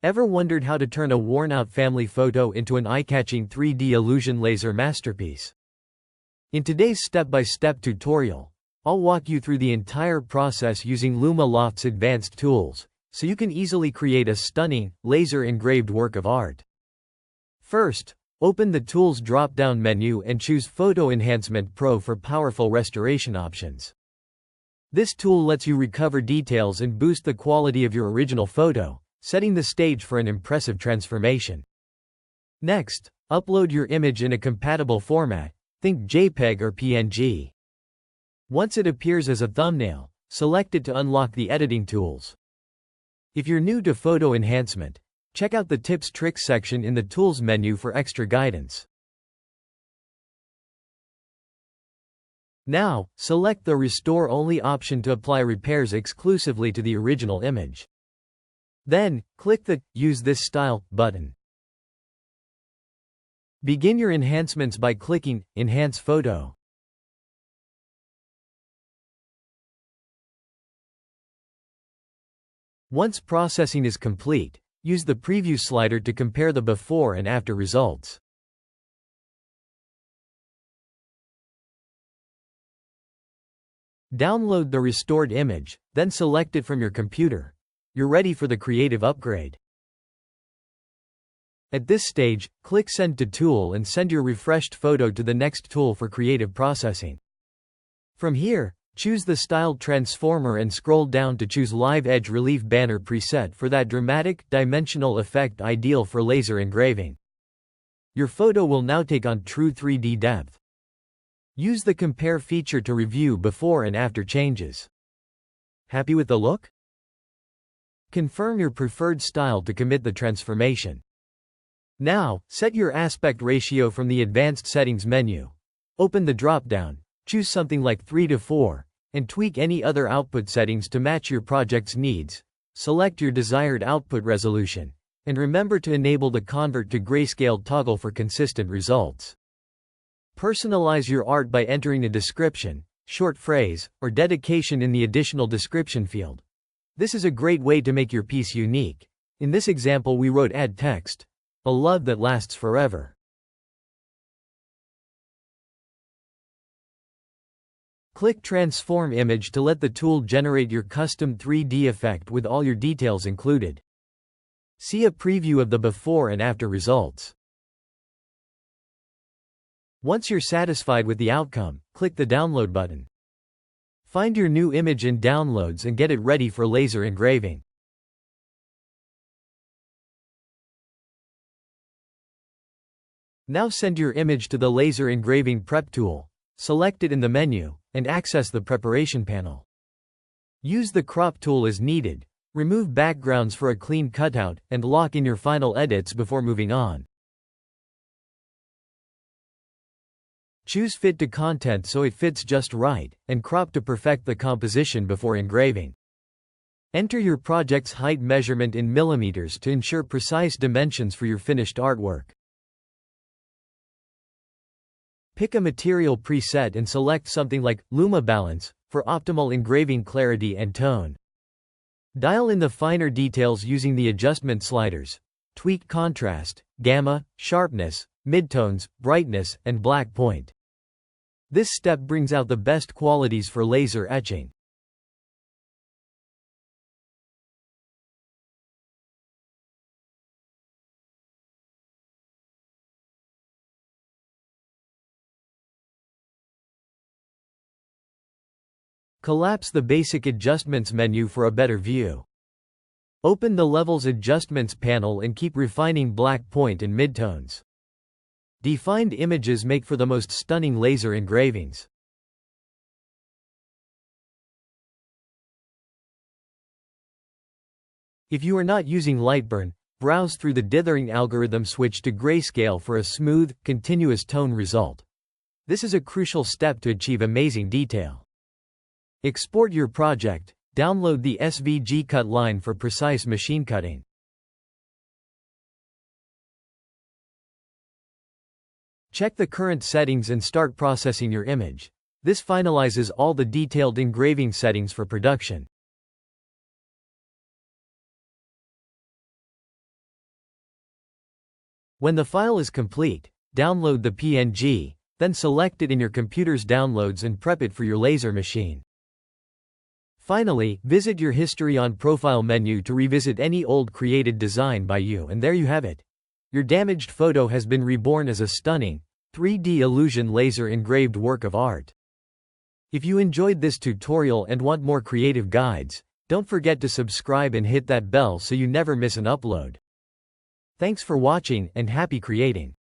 Ever wondered how to turn a worn-out family photo into an eye-catching 3D illusion laser masterpiece? In today's step-by-step tutorial, I'll walk you through the entire process using Luma-Loft's advanced tools, so you can easily create a stunning, laser-engraved work of art. First, open the Tools drop-down menu and choose Photo Enhancement Pro for powerful restoration options. This tool lets you recover details and boost the quality of your original photo, setting the stage for an impressive transformation. Next, upload your image in a compatible format, think JPEG or PNG. Once it appears as a thumbnail, select it to unlock the editing tools. If you're new to photo enhancement, check out the Tips Tricks section in the Tools menu for extra guidance. Now, select the Restore Only option to apply repairs exclusively to the original image. Then, click the Use This Style button. Begin your enhancements by clicking Enhance Photo. Once processing is complete, use the Preview slider to compare the before and after results. Download the restored image, then select it from your computer. You're ready for the creative upgrade. At this stage, click Send to Tool and send your refreshed photo to the next tool for creative processing. From here, choose the Styled Transformer and scroll down to choose Live Edge Relief Banner preset for that dramatic, dimensional effect ideal for laser engraving. Your photo will now take on true 3D depth. Use the Compare feature to review before and after changes. Happy with the look? Confirm your preferred style to commit the transformation. Now, set your aspect ratio from the Advanced Settings menu. Open the drop-down, choose something like 3:4, and tweak any other output settings to match your project's needs. Select your desired output resolution, and remember to enable the Convert to Grayscale toggle for consistent results. Personalize your art by entering a description, short phrase, or dedication in the additional description field. This is a great way to make your piece unique. In this example we wrote Add text, a love that lasts forever. Click Transform Image to let the tool generate your custom 3D effect with all your details included. See a preview of the before and after results. Once you're satisfied with the outcome, click the Download button. Find your new image in Downloads and get it ready for laser engraving. Now send your image to the Laser Engraving Prep tool. Select it in the menu, and access the Preparation panel. Use the Crop tool as needed, remove backgrounds for a clean cutout, and lock in your final edits before moving on. Choose Fit to Content so it fits just right, and crop to perfect the composition before engraving. Enter your project's height measurement in millimeters to ensure precise dimensions for your finished artwork. Pick a material preset and select something like Luma Balance for optimal engraving clarity and tone. Dial in the finer details using the adjustment sliders. Tweak contrast, gamma, sharpness, midtones, brightness, and black point. This step brings out the best qualities for laser etching. Collapse the Basic Adjustments menu for a better view. Open the Levels Adjustments panel and keep refining black point and midtones. Defined images make for the most stunning laser engravings. If you are not using Lightburn, browse through the dithering algorithm, switch to Grayscale for a smooth, continuous tone result. This is a crucial step to achieve amazing detail. Export your project. Download the SVG cut line for precise machine cutting. Check the current settings and start processing your image. This finalizes all the detailed engraving settings for production. When the file is complete, download the PNG, then select it in your computer's downloads and prep it for your laser machine. Finally, visit your History on Profile menu to revisit any old created design by you, and there you have it. Your damaged photo has been reborn as a stunning, 3D illusion laser engraved work of art. If you enjoyed this tutorial and want more creative guides, don't forget to subscribe and hit that bell so you never miss an upload. Thanks for watching, and happy creating!